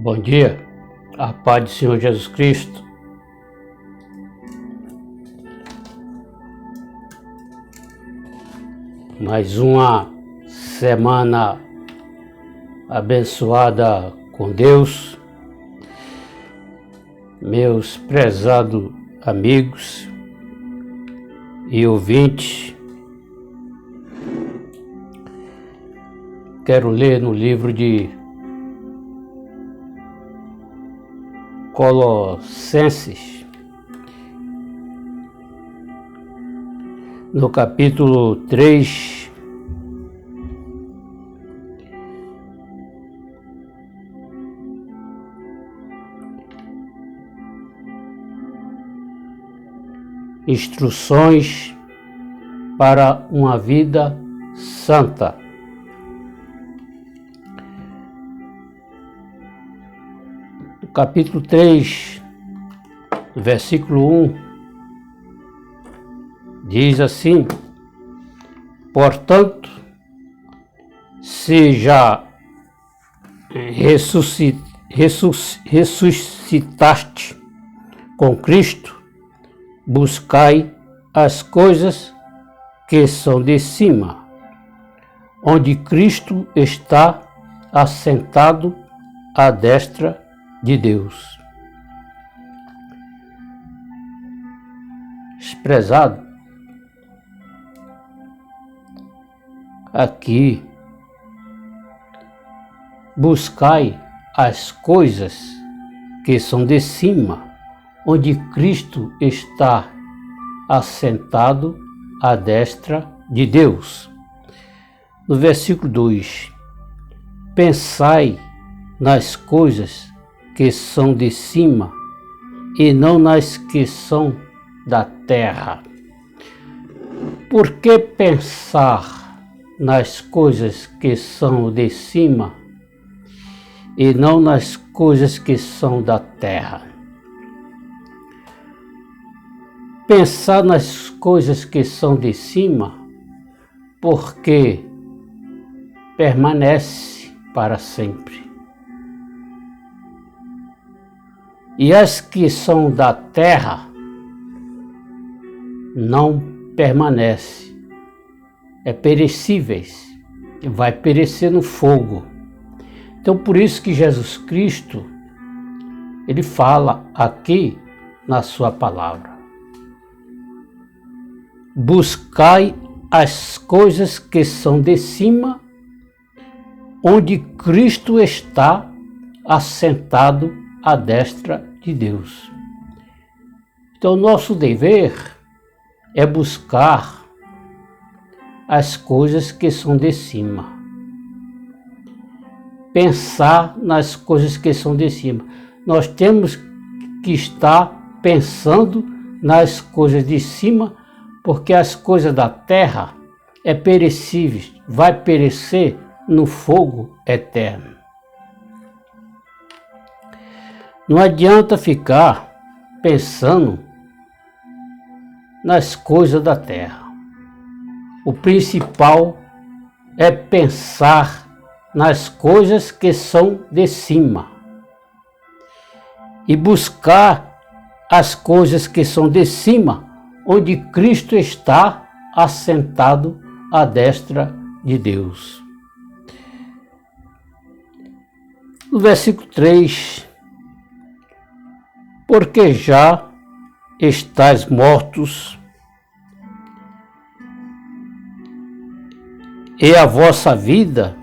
Bom dia, a paz do Senhor Jesus Cristo. Mais uma semana abençoada com Deus. Meus prezados amigos e ouvintes, quero ler no livro de Colossenses, no capítulo 3, instruções para uma vida santa. Capítulo 3, versículo 1, diz assim: portanto, se já ressuscitaste com Cristo, buscai as coisas que são de cima, onde Cristo está assentado à destra de Deus. Prezado, aqui, buscai as coisas que são de cima, onde Cristo está assentado à destra de Deus. No versículo 2, pensai nas coisas que são de cima e não nas que são da terra. Por que pensar nas coisas que são de cima e não nas coisas que são da terra? Pensar nas coisas que são de cima, porque permanece para sempre. E as que são da terra não permanecem, é perecíveis, vai perecer no fogo. Então por isso que Jesus Cristo, ele fala aqui na sua palavra: buscai as coisas que são de cima, onde Cristo está assentado à destra de Deus. Então, nosso dever é buscar as coisas que são de cima. Pensar nas coisas que são de cima. Nós temos que estar pensando nas coisas de cima, porque as coisas da terra é perecíveis, vai perecer no fogo eterno. Não adianta ficar pensando nas coisas da terra. O principal é pensar nas coisas que são de cima e buscar as coisas que são de cima, onde Cristo está assentado à destra de Deus. No versículo 3, porque já estáis mortos e a vossa vida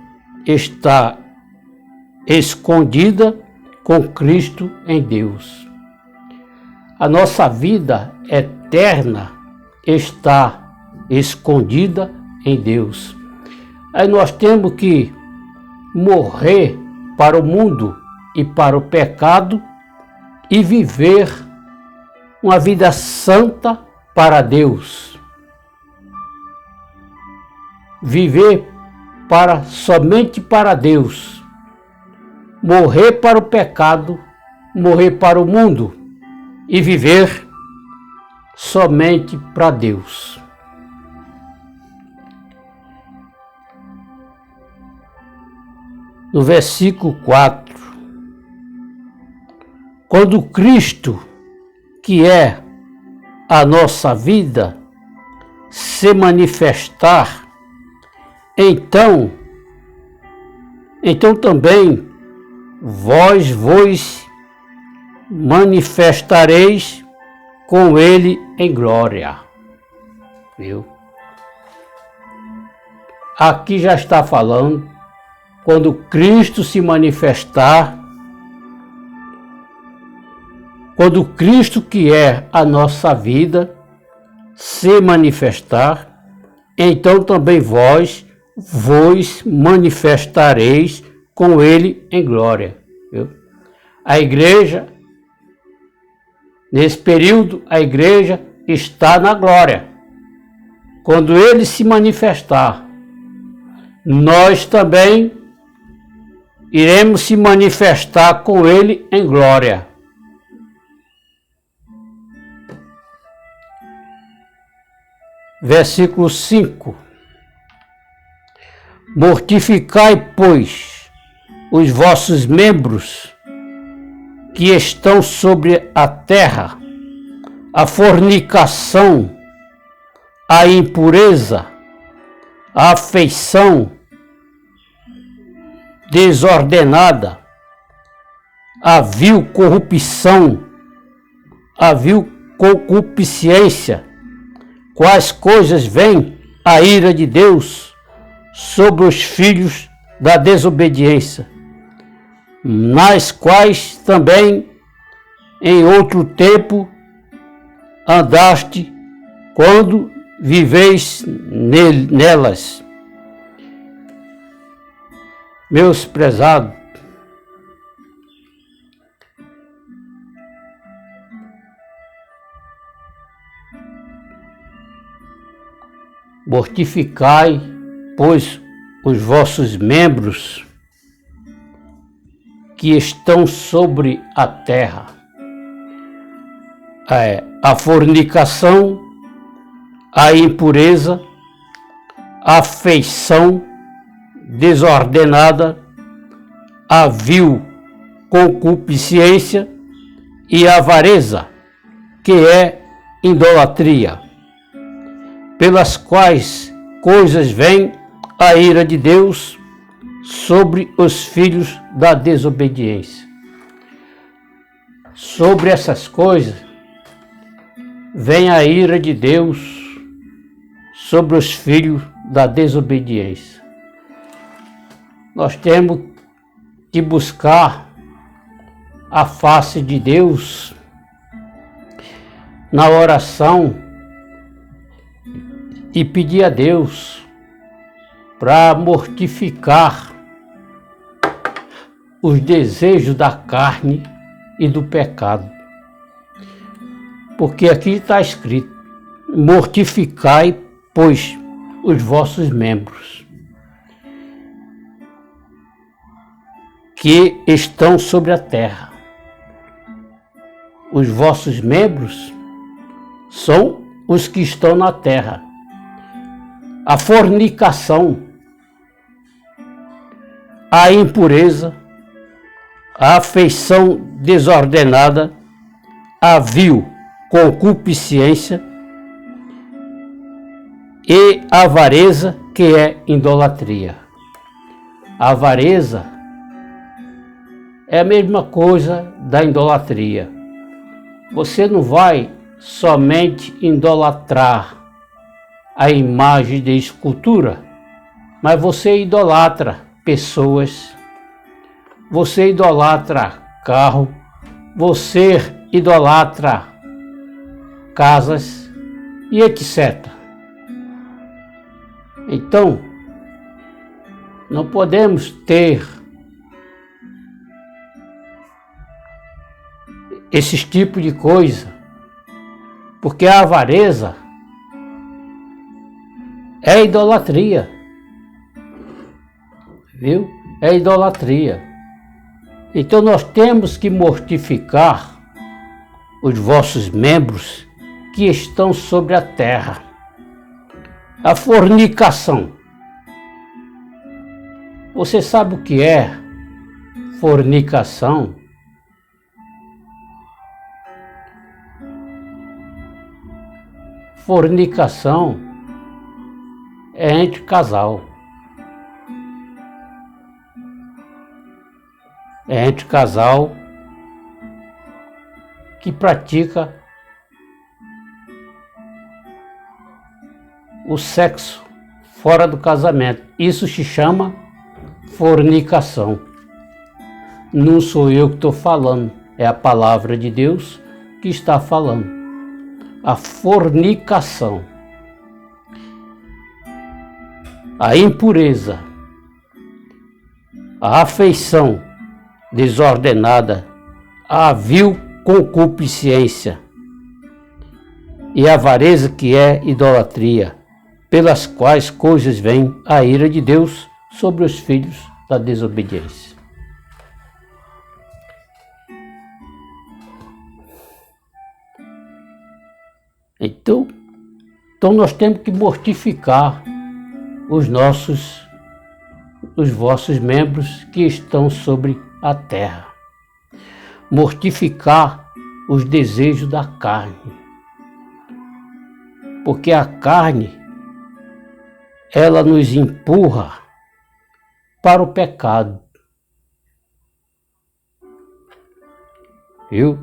está escondida com Cristo em Deus. A nossa vida eterna está escondida em Deus. Aí nós temos que morrer para o mundo e para o pecado e viver uma vida santa para Deus. Viver somente para Deus. Morrer para o pecado, morrer para o mundo e viver somente para Deus. No versículo 4, Quando Cristo, que é a nossa vida, se manifestar, então também vós vos manifestareis com ele em glória. Viu? Aqui já está falando, quando Cristo se manifestar, quando Cristo, que é a nossa vida, se manifestar, então também vós manifestareis com ele em glória. Viu? A igreja, nesse período, a igreja está na glória. Quando ele se manifestar, nós também iremos se manifestar com ele em glória. Versículo 5. Mortificai, pois, os vossos membros que estão sobre a terra, a fornicação, a impureza, a afeição desordenada, a vil corrupção, a vil concupiscência, quais coisas vem a ira de Deus sobre os filhos da desobediência, nas quais também em outro tempo andaste quando viveis nelas. Meus prezados, mortificai, pois, os vossos membros que estão sobre a terra, a fornicação, a impureza, a afeição desordenada, a vil concupiscência e a avareza, que é idolatria, pelas quais coisas vem a ira de Deus sobre os filhos da desobediência. Sobre essas coisas vem a ira de Deus sobre os filhos da desobediência. Nós temos que buscar a face de Deus na oração e pedir a Deus para mortificar os desejos da carne e do pecado. Porque aqui está escrito: mortificai, pois, os vossos membros que estão sobre a terra. Os vossos membros são os que estão na terra. A fornicação, a impureza, a afeição desordenada, a vil concupiscência e a avareza, que é idolatria. A avareza é a mesma coisa da idolatria. Você não vai somente idolatrar a imagem de escultura, mas você idolatra pessoas, você idolatra carro, você idolatra casas e etc. Então, não podemos ter esses tipos de coisa, porque a avareza é idolatria, viu? É idolatria. Então nós temos que mortificar os vossos membros que estão sobre a terra. A fornicação. Você sabe o que é fornicação? fornicação é entre casal. É entre casal que pratica o sexo fora do casamento. Isso se chama fornicação. Não sou eu que estou falando, é a palavra de Deus que está falando. A fornicação, a impureza, a afeição desordenada, a vil concupiscência e a avareza que é idolatria, pelas quais coisas vem a ira de Deus sobre os filhos da desobediência. Então nós temos que mortificar os vossos membros que estão sobre a terra. Mortificar os desejos da carne. Porque a carne, ela nos empurra para o pecado. Viu?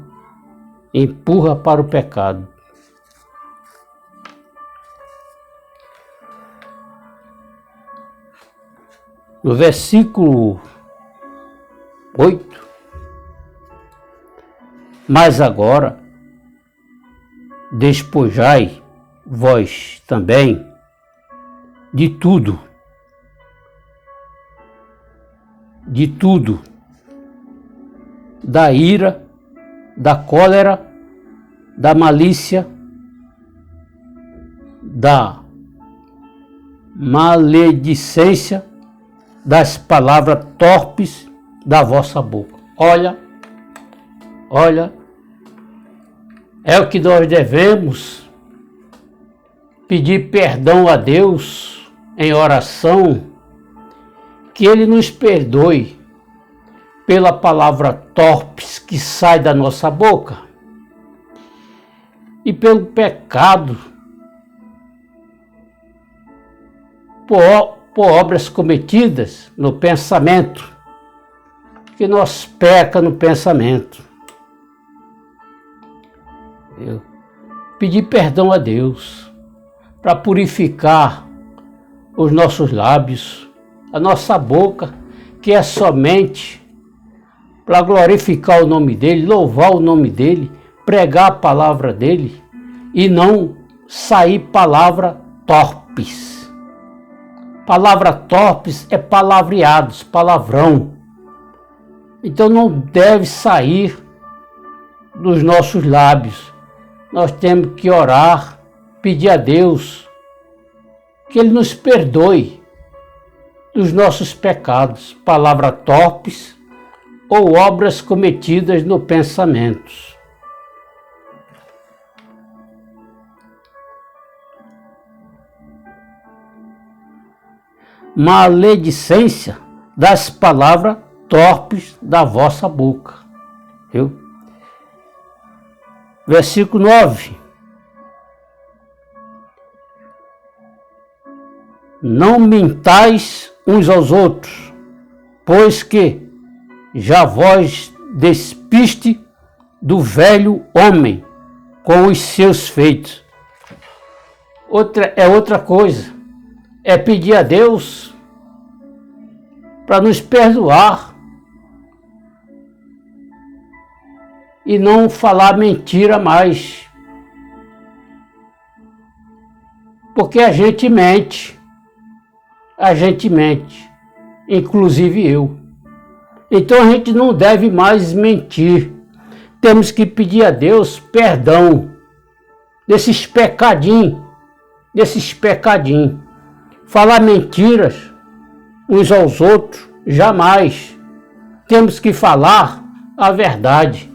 Empurra para o pecado. No versículo 8, mas agora despojai vós também de tudo, da ira, da cólera, da malícia, da maledicência, das palavras torpes da vossa boca. Olha, é o que nós devemos pedir perdão a Deus em oração, que Ele nos perdoe pela palavra torpes que sai da nossa boca e pelo pecado por obras cometidas no pensamento, que nós peca no pensamento. Pedir perdão a Deus para purificar os nossos lábios, a nossa boca, que é somente para glorificar o nome dEle, louvar o nome dEle, pregar a palavra dEle e não sair palavra torpes. Palavra torpes é palavreados, palavrão. Então não deve sair dos nossos lábios. Nós temos que orar, pedir a Deus que Ele nos perdoe dos nossos pecados, palavras torpes ou obras cometidas no pensamento. Maledicência das palavras torpes da vossa boca. Viu? Versículo 9. Não mintais uns aos outros, pois que já vós despiste do velho homem com os seus feitos. Outra coisa. É pedir a Deus para nos perdoar e não falar mentira mais. Porque a gente mente, inclusive eu. Então a gente não deve mais mentir. Temos que pedir a Deus perdão desses pecadinhos. Falar mentiras uns aos outros, jamais. Temos que falar a verdade.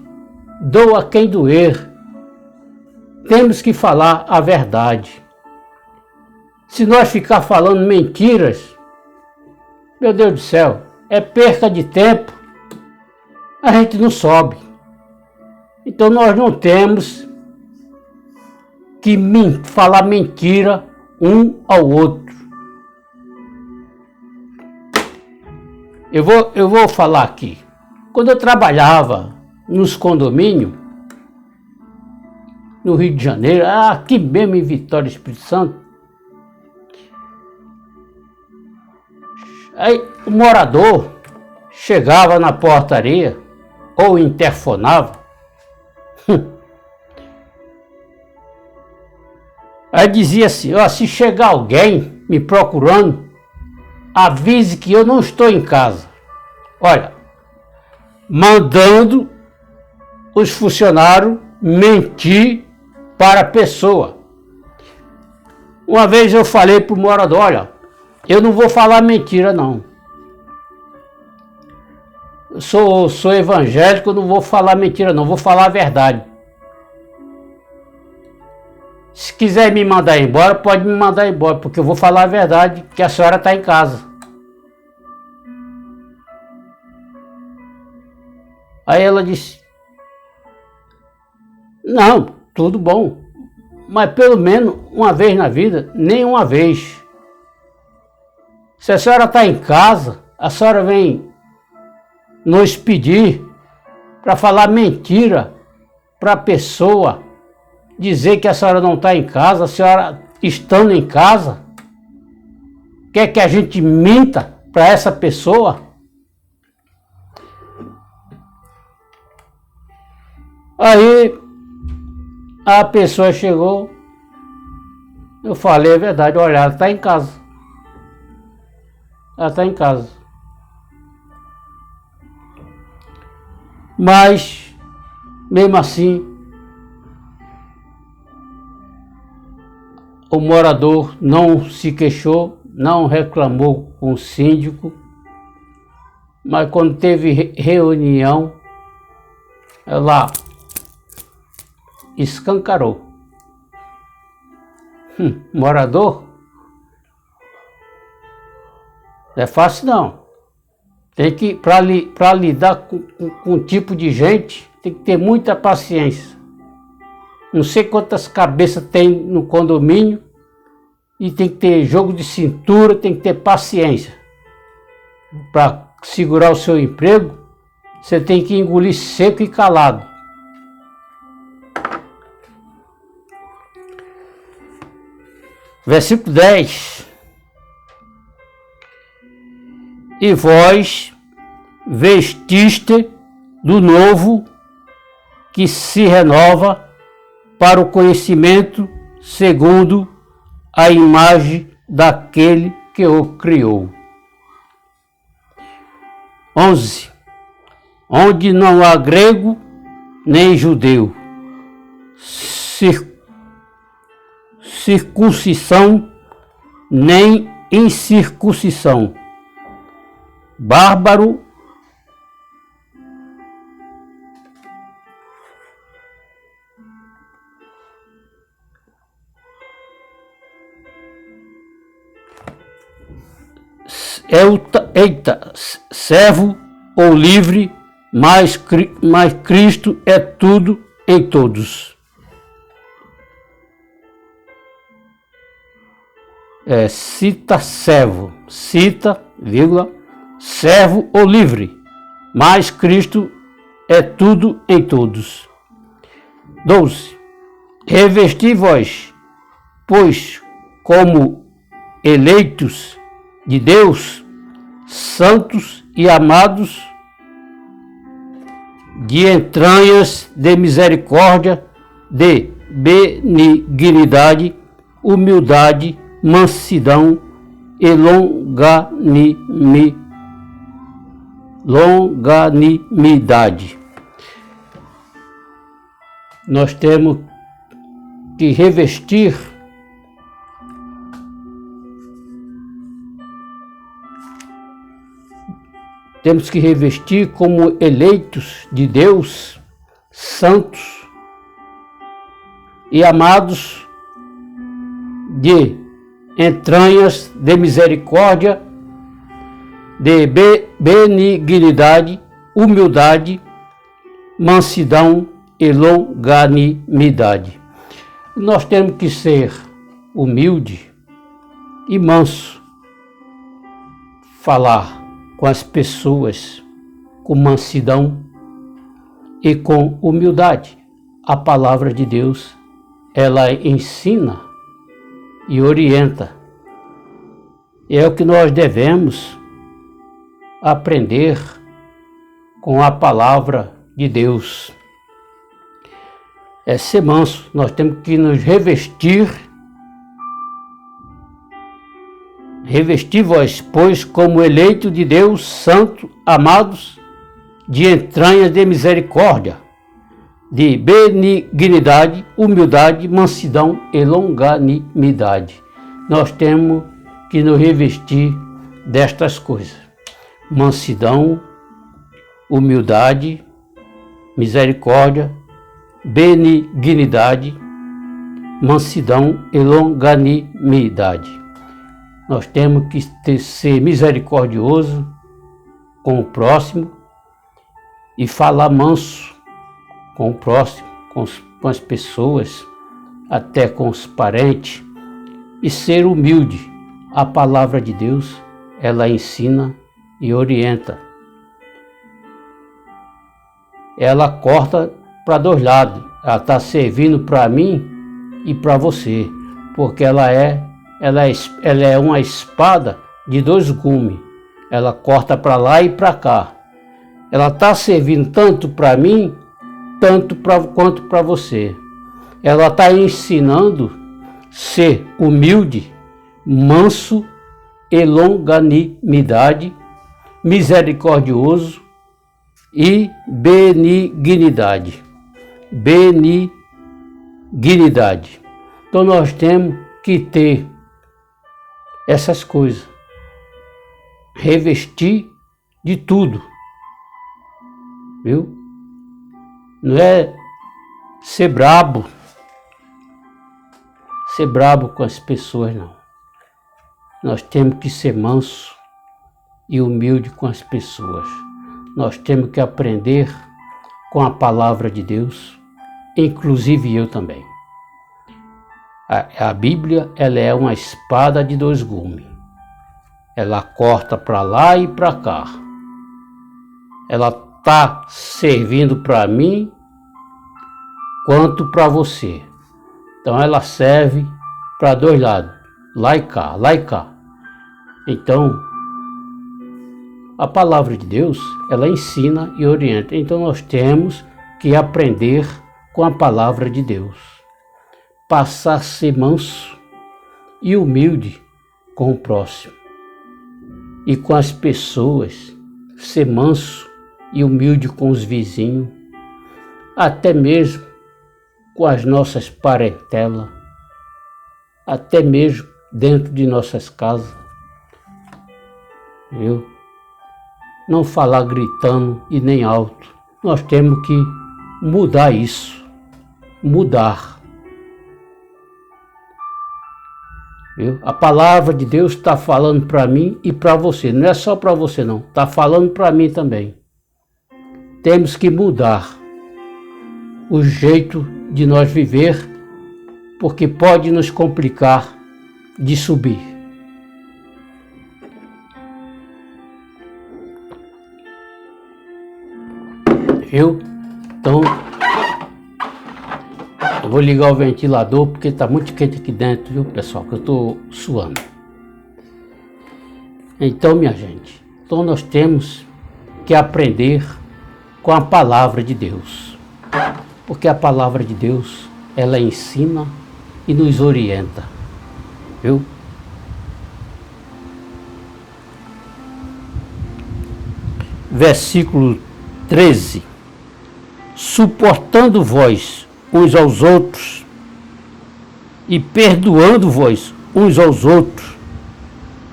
Doa quem doer. Temos que falar a verdade. Se nós ficar falando mentiras, meu Deus do céu, é perca de tempo. A gente não sobe. Então nós não temos que falar mentira um ao outro. Eu vou falar aqui. Quando eu trabalhava nos condomínios, no Rio de Janeiro, aqui mesmo em Vitória, Espírito Santo, aí o morador chegava na portaria ou interfonava, aí dizia assim: ó, se chegar alguém me procurando, avise que eu não estou em casa. Olha, mandando os funcionários mentir para a pessoa. Uma vez eu falei para o morador: olha, eu não vou falar mentira não. Eu sou evangélico, eu não vou falar mentira não, vou falar a verdade. Se quiser me mandar embora, pode me mandar embora, porque eu vou falar a verdade, que a senhora está em casa. Aí ela disse: não, tudo bom, mas pelo menos uma vez na vida, nem uma vez. Se a senhora está em casa, a senhora vem nos pedir para falar mentira para a pessoa, dizer que a senhora não está em casa, a senhora estando em casa, quer que a gente minta para essa pessoa? Aí a pessoa chegou, eu falei a verdade: olha, ela está em casa. Ela está em casa. Mas, mesmo assim, o morador não se queixou, não reclamou com o síndico, mas quando teve reunião, ela escancarou. Morador? Não é fácil não. Tem que, para lidar com um tipo de gente, tem que ter muita paciência. Não sei quantas cabeças tem no condomínio, e tem que ter jogo de cintura, tem que ter paciência. Para segurar o seu emprego, você tem que engolir seco e calado. Versículo 10. E vós vestiste do novo, que se renova para o conhecimento segundo a imagem daquele que o criou. 11. Onde não há grego nem judeu, circuncisão nem incircuncisão, bárbaro servo ou livre, mas Cristo é tudo em todos. Cita servo, vírgula, servo ou livre, mas Cristo é tudo em todos. 12. Revesti-vos, pois, como eleitos de Deus, santos e amados, de entranhas de misericórdia, de benignidade, humildade, mansidão e longanimidade. Nós temos que revestir como eleitos de Deus, santos e amados, de entranhas de misericórdia, de benignidade, humildade, mansidão e longanimidade. Nós temos que ser humilde e manso, falar com as pessoas com mansidão e com humildade. A palavra de Deus, ela ensina e orienta. É o que nós devemos aprender com a palavra de Deus. É ser manso, nós temos que nos revestir. Revesti vós, pois, como eleito de Deus, santo, amados, de entranhas de misericórdia, de benignidade, humildade, mansidão e longanimidade. Nós temos que nos revestir destas coisas: mansidão, humildade, misericórdia, benignidade, mansidão e longanimidade. Nós temos que ser misericordioso com o próximo e falar manso com o próximo, com as pessoas, até com os parentes, e ser humilde. A palavra de Deus, ela ensina e orienta. Ela corta para dois lados. Ela está servindo para mim e para você, porque ela é uma espada de dois gumes. Ela corta para lá e para cá. Ela está servindo tanto para mim, quanto para você. Ela está ensinando a ser humilde, manso e longanimidade, misericordioso e benignidade. Benignidade. Então nós temos que ter essas coisas, revestir de tudo, viu? Não é ser brabo com as pessoas, não. Nós temos que ser manso e humilde com as pessoas. Nós temos que aprender com a palavra de Deus, inclusive eu também. A Bíblia, ela é uma espada de dois gumes. Ela corta para lá e para cá. Ela está servindo para mim quanto para você. Então ela serve para dois lados, lá e cá, lá e cá. Então, a palavra de Deus, ela ensina e orienta. Então nós temos que aprender com a palavra de Deus. Passar a ser manso e humilde com o próximo. E com as pessoas, ser manso e humilde com os vizinhos, até mesmo com as nossas parentelas, até mesmo dentro de nossas casas. Viu? Não falar gritando e nem alto. Nós temos que mudar isso. Mudar. Viu? A palavra de Deus está falando para mim e para você. Não é só para você, não. Está falando para mim também. Temos que mudar o jeito de nós viver, porque pode nos complicar de subir. Viu? Então, eu vou ligar o ventilador porque está muito quente aqui dentro, viu, pessoal? Que eu estou suando. Então, minha gente, então nós temos que aprender com a palavra de Deus. Porque a palavra de Deus, ela ensina e nos orienta. Viu? Versículo 13. Suportando vós uns aos outros e perdoando vós uns aos outros,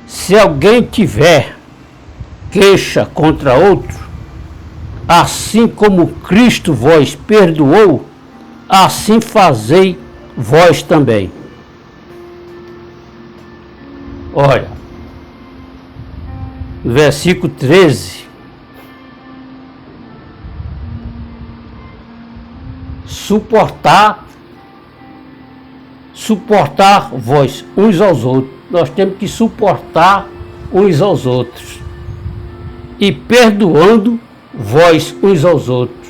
se alguém tiver queixa contra outro, assim como Cristo vós perdoou, assim fazei vós também. Olha, versículo 13. Suportar suportar vós uns aos outros. Nós temos que suportar uns aos outros. E perdoando vós uns aos outros.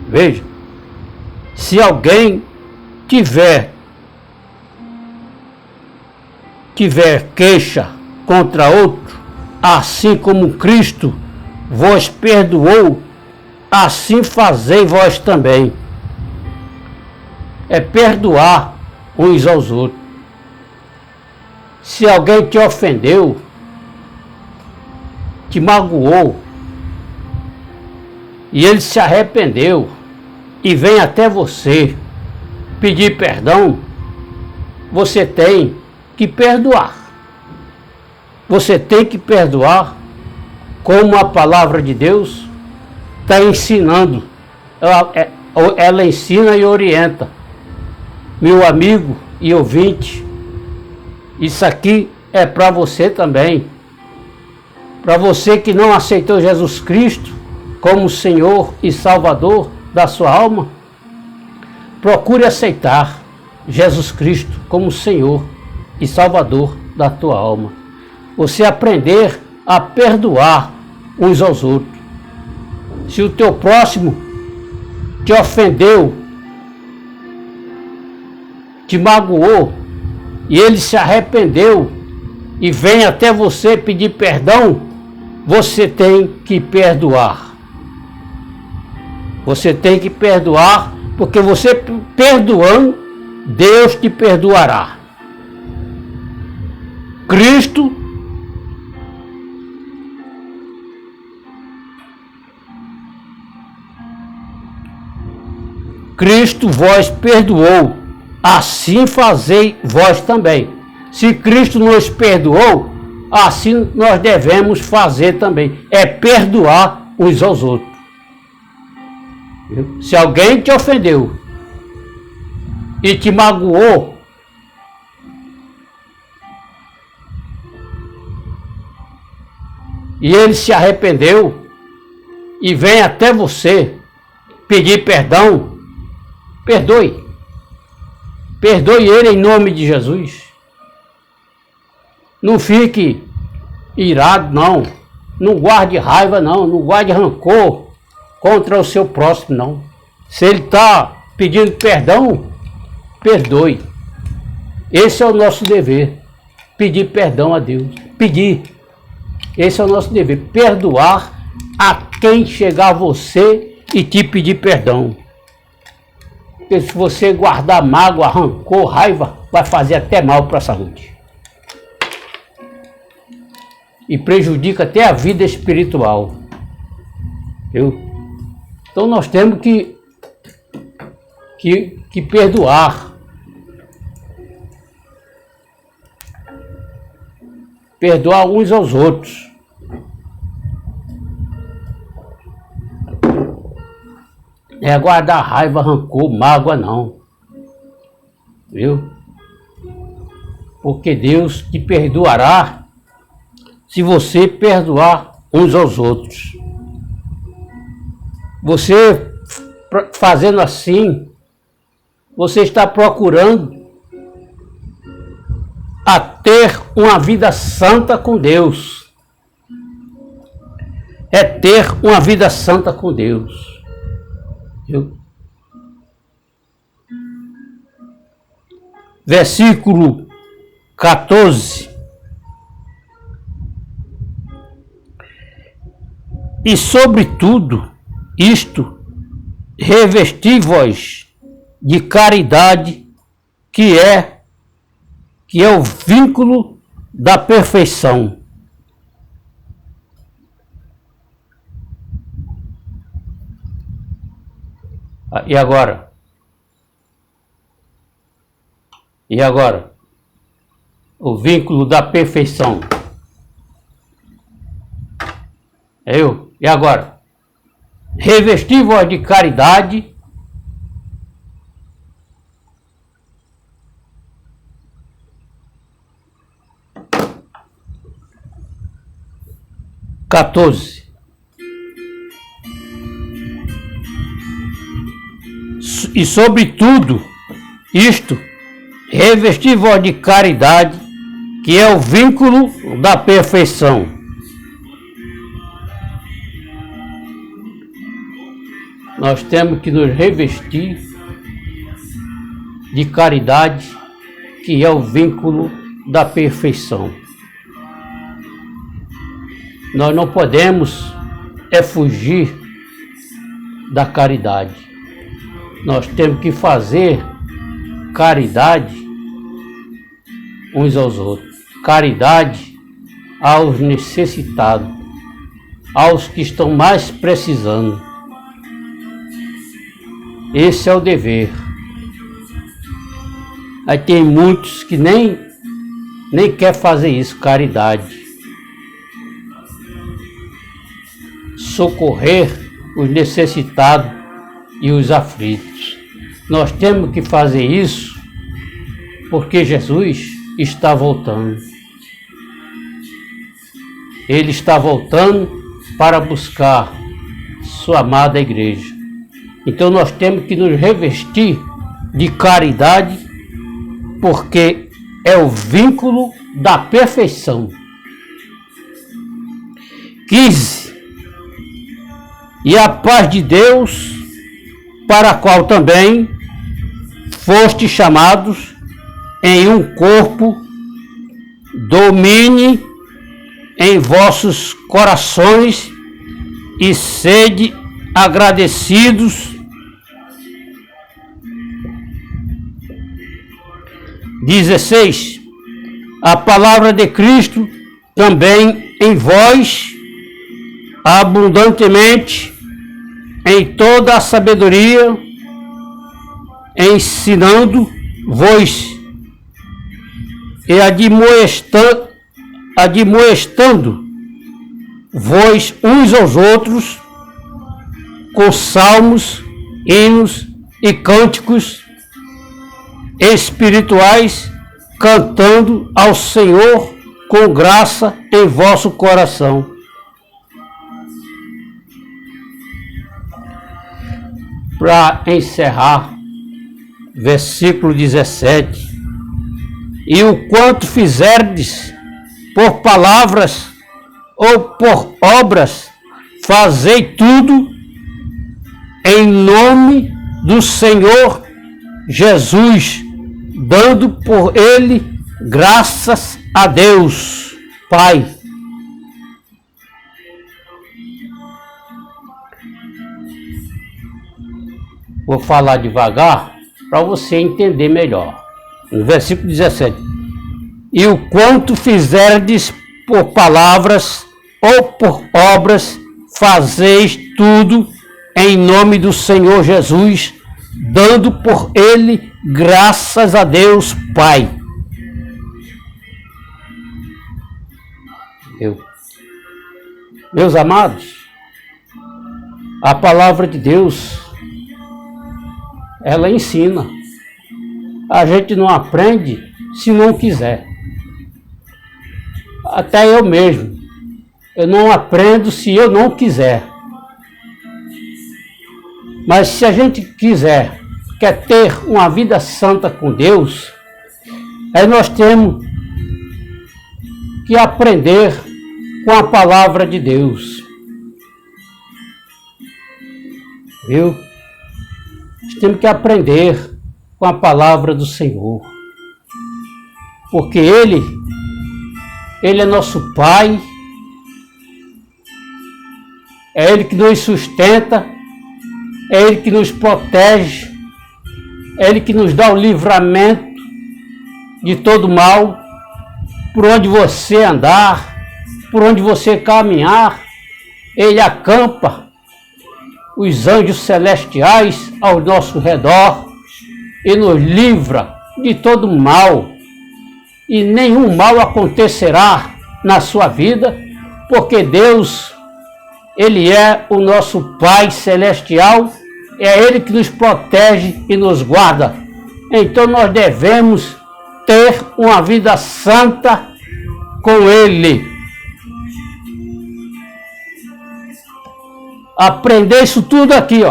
Veja, se alguém tiver queixa contra outro, assim como Cristo vos perdoou, assim fazei vós também. É perdoar uns aos outros. Se alguém te ofendeu, te magoou, e ele se arrependeu, e vem até você pedir perdão, você tem que perdoar. Você tem que perdoar, como a palavra de Deus está ensinando. Ela ensina e orienta. Meu amigo e ouvinte, isso aqui é para você também. Para você que não aceitou Jesus Cristo como Senhor e Salvador da sua alma, procure aceitar Jesus Cristo como Senhor e Salvador da tua alma. Você aprender a perdoar uns aos outros. Se o teu próximo te ofendeu, te magoou, e ele se arrependeu e vem até você pedir perdão, você tem que perdoar. Você tem que perdoar, porque você perdoando, Deus te perdoará. Cristo vós perdoou, assim fazei vós também. Se Cristo nos perdoou, assim nós devemos fazer também. É perdoar uns aos outros. Se alguém te ofendeu e te magoou, e ele se arrependeu e vem até você pedir perdão, perdoe. Perdoe ele em nome de Jesus. Não fique irado, não. Não guarde raiva, não. Não guarde rancor contra o seu próximo, não. Se ele está pedindo perdão, perdoe. Esse é o nosso dever. Pedir perdão a Deus. Pedir. Esse é o nosso dever. Perdoar a quem chegar a você e te pedir perdão. Porque se você guardar mágoa, rancor, raiva, vai fazer até mal para a saúde. E prejudica até a vida espiritual. Então nós temos que perdoar. Perdoar uns aos outros. Não é guardar raiva, rancor, mágoa, não. Viu? Porque Deus te perdoará se você perdoar uns aos outros. Você fazendo assim, você está procurando a ter uma vida santa com Deus. É ter uma vida santa com Deus. Viu? Versículo 14. E sobretudo isto, revesti-vos de caridade, que é o vínculo da perfeição. E agora? E agora? O vínculo da perfeição. E agora? Revesti-vos de caridade, e sobretudo isto, Revesti-vos de caridade, que é o vínculo da perfeição. Nós temos que nos revestir de caridade, que é o vínculo da perfeição. Nós não podemos fugir da caridade. Nós temos que fazer caridade uns aos outros. Caridade aos necessitados, aos que estão mais precisando. Esse é o dever. Aí tem muitos que nem quer fazer isso, caridade. Socorrer os necessitados e os aflitos. Nós temos que fazer isso porque Jesus está voltando. Ele está voltando para buscar sua amada igreja. Então nós temos que nos revestir de caridade, porque é o vínculo da perfeição. 15. E a paz de Deus, para a qual também foste chamados em um corpo, domine em vossos corações e sede agradecidos. 16. A palavra de Cristo também em vós, abundantemente, em toda a sabedoria, ensinando-vos e admoestando-vos uns aos outros com salmos, hinos e cânticos espirituais, cantando ao Senhor com graça em vosso coração. Para encerrar, versículo 17. E o quanto fizerdes por palavras ou por obras, fazei tudo em nome do Senhor Jesus, dando por ele graças a Deus, Pai. Vou falar devagar para você entender melhor. No versículo 17. E o quanto fizerdes por palavras ou por obras, fazeis tudo em nome do Senhor Jesus, dando por ele graças a Deus, Pai. Meus amados, a palavra de Deus, ela ensina. A gente não aprende se não quiser. Até eu mesmo. Eu não aprendo se eu não quiser. Mas se a gente quer ter uma vida santa com Deus, aí nós temos que aprender com a palavra de Deus. Viu? Nós temos que aprender com a palavra do Senhor. Porque Ele é nosso Pai. É Ele que nos sustenta. É Ele que nos protege. É Ele que nos dá o livramento de todo mal. Por onde você andar, por onde você caminhar, Ele acampa os anjos celestiais ao nosso redor e nos livra de todo mal. E nenhum mal acontecerá na sua vida, porque Deus, Ele é o nosso Pai celestial, é Ele que nos protege e nos guarda. Então nós devemos ter uma vida santa com Ele. Aprender isso tudo aqui,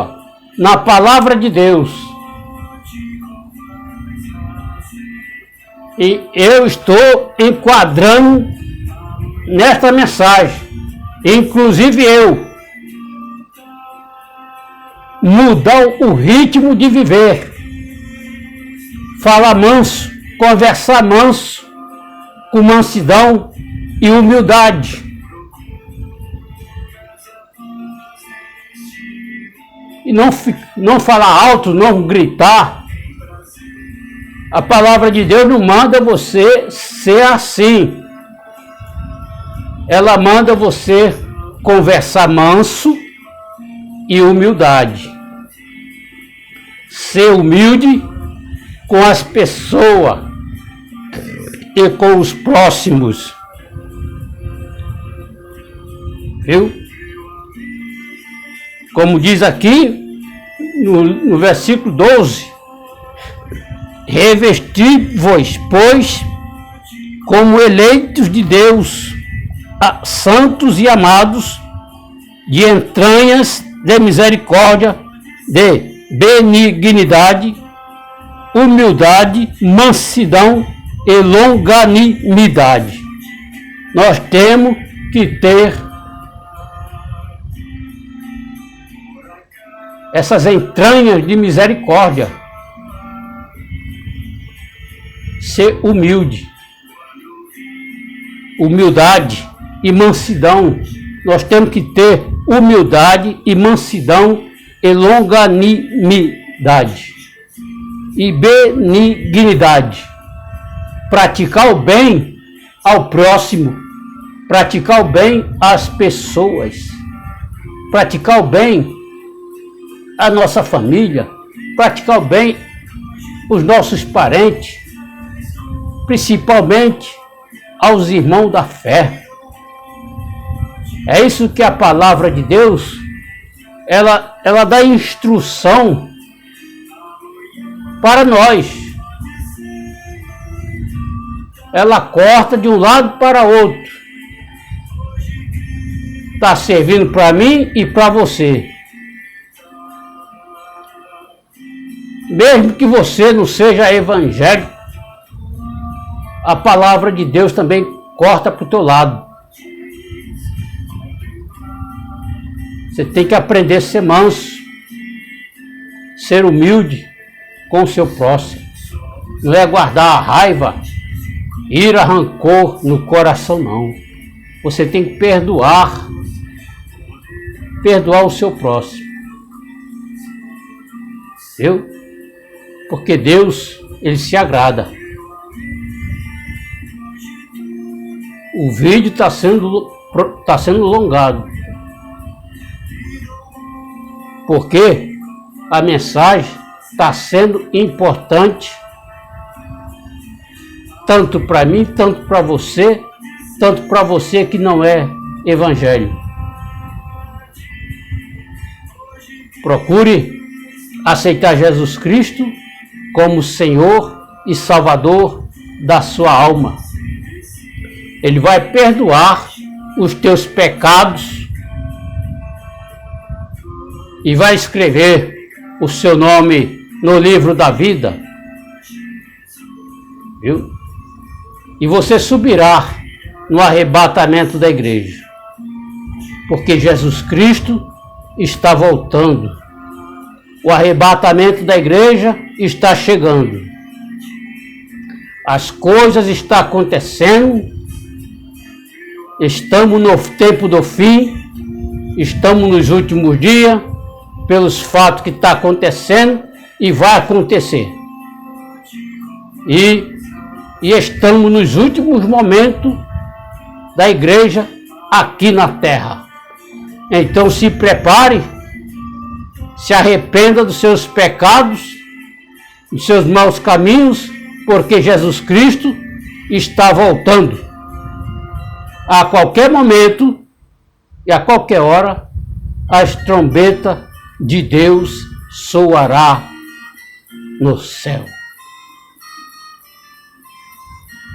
na palavra de Deus. E eu estou enquadrando nesta mensagem, inclusive eu, mudar o ritmo de viver, falar manso, conversar manso, com mansidão e humildade. E não falar alto, não gritar. A palavra de Deus não manda você ser assim. Ela manda você conversar manso e humildade. Ser humilde com as pessoas e com os próximos. Viu? Como diz aqui no versículo 12. Revesti-vos, pois, como eleitos de Deus, santos e amados, de entranhas de misericórdia, de benignidade, humildade, mansidão e longanimidade. Nós temos que ter essas entranhas de misericórdia. Ser humilde, humildade e mansidão. Nós temos que ter humildade e mansidão e longanimidade e benignidade. Praticar o bem ao próximo, praticar o bem às pessoas, praticar o bem à nossa família, praticar o bem aos nossos parentes, principalmente aos irmãos da fé. É isso que a palavra de Deus, ela dá instrução para nós. Ela corta de um lado para outro. Está servindo para mim e para você. Mesmo que você não seja evangélico, a palavra de Deus também corta para o teu lado. Você tem que aprender a ser manso, ser humilde com o seu próximo. Não é guardar a raiva, ira, rancor no coração, não. Você tem que perdoar o seu próximo. Viu? Porque Deus, Ele se agrada. O vídeo está sendo alongado. Porque a mensagem está sendo importante tanto para mim, tanto para você que não é evangélico. Procure aceitar Jesus Cristo como Senhor e Salvador da sua alma. Ele vai perdoar os teus pecados e vai escrever o seu nome no livro da vida. Viu? E você subirá no arrebatamento da igreja. Porque Jesus Cristo está voltando. O arrebatamento da igreja está chegando. As coisas estão acontecendo. Estamos no tempo do fim. Estamos nos últimos dias. Pelos fatos que está acontecendo e vai acontecer. E estamos nos últimos momentos da igreja aqui na terra. Então se prepare, se arrependa dos seus pecados, dos seus maus caminhos, porque Jesus Cristo está voltando. A qualquer momento e a qualquer hora, as trombetas de Deus soará no céu.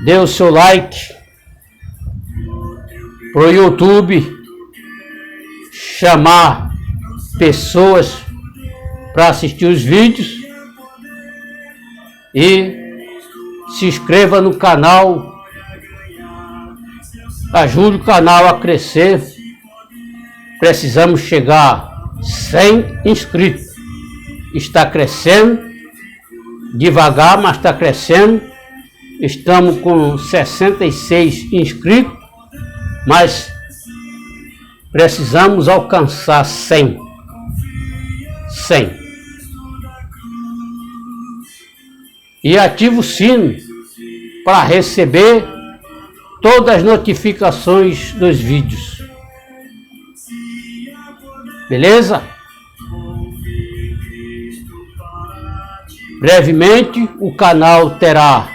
Dê o seu like pro YouTube chamar pessoas para assistir os vídeos e se inscreva no canal, ajude o canal a crescer. Precisamos chegar a 100 inscritos. Está crescendo, devagar, mas está crescendo. Estamos com 66 inscritos, mas precisamos alcançar 100. 100. E ative o sino para receber todas as notificações dos vídeos. Beleza? Brevemente o canal terá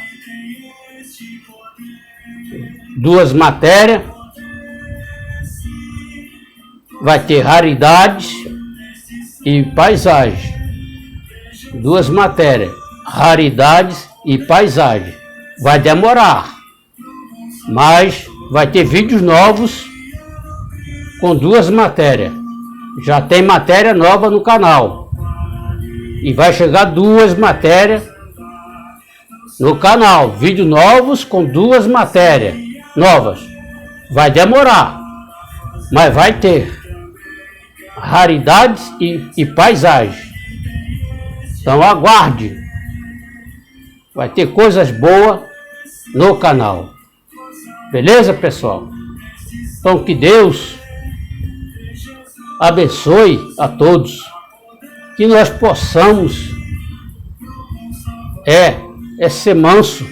2 matérias. Vai ter raridades e paisagem. 2 matérias, raridades e paisagem. Vai demorar, mas vai ter vídeos novos com 2 matérias. Já tem matéria nova no canal. E vai chegar 2 matérias no canal. Vídeos novos com 2 matérias novas. Vai demorar, mas vai ter raridades e paisagem. Então aguarde. Vai ter coisas boas no canal. Beleza, pessoal? Então que Deus abençoe a todos. Que nós possamos ser manso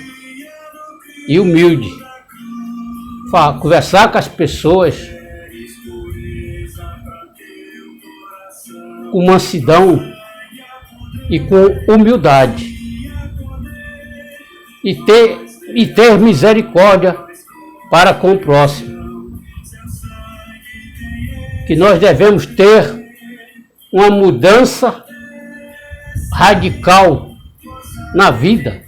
e humilde. Conversar com as pessoas com mansidão e com humildade. E ter misericórdia para com o próximo. Que nós devemos ter uma mudança radical na vida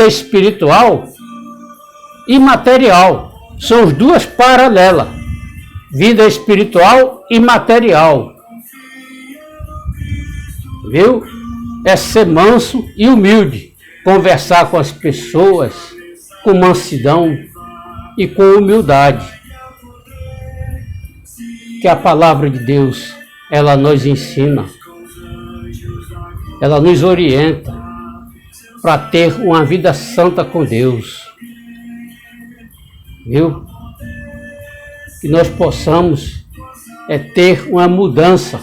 espiritual e material. São as 2 paralelas, vida espiritual e material. Viu? É ser manso e humilde, conversar com as pessoas com mansidão e com humildade. Que a palavra de Deus, ela nos ensina, ela nos orienta para ter uma vida santa com Deus. Viu? Que nós possamos ter uma mudança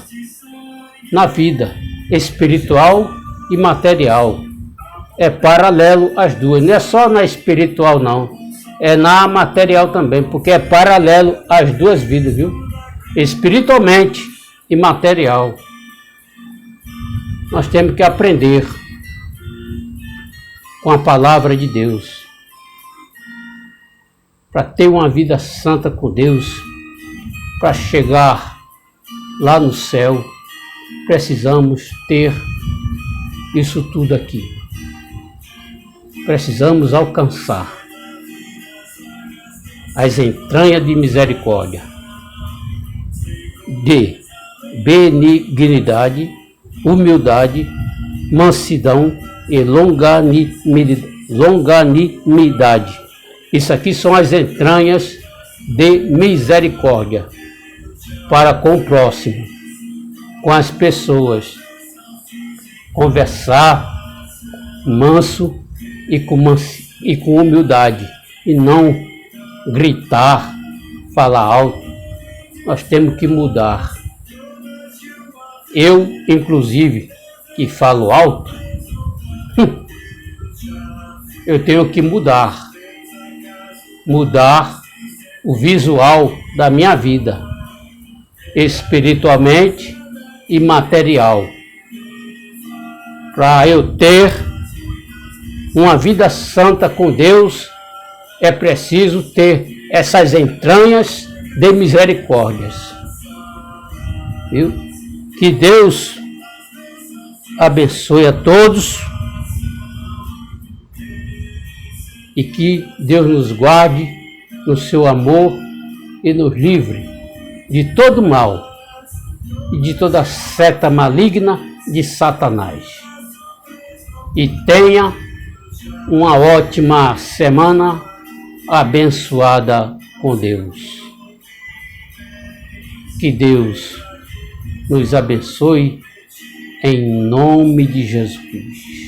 na vida espiritual e material. É paralelo as 2, não é só na espiritual não, é na material também, porque é paralelo as 2 vidas, viu? Espiritualmente e material. Nós temos que aprender com a palavra de Deus. Para ter uma vida santa com Deus, para chegar lá no céu, precisamos ter isso tudo aqui. Precisamos alcançar as entranhas de misericórdia, de benignidade, humildade, mansidão e longanimidade. Isso aqui são as entranhas de misericórdia para com o próximo, com as pessoas. Conversar manso e com humildade, e não gritar, falar alto. Nós temos que mudar. Eu, inclusive, que falo alto, eu tenho que mudar o visual da minha vida, espiritualmente e material. Para eu ter uma vida santa com Deus, é preciso ter essas entranhas de misericórdias. Viu? Que Deus abençoe a todos e que Deus nos guarde no seu amor e nos livre de todo mal e de toda seta maligna de Satanás. e tenha uma ótima semana abençoada com Deus. Que Deus nos abençoe em nome de Jesus.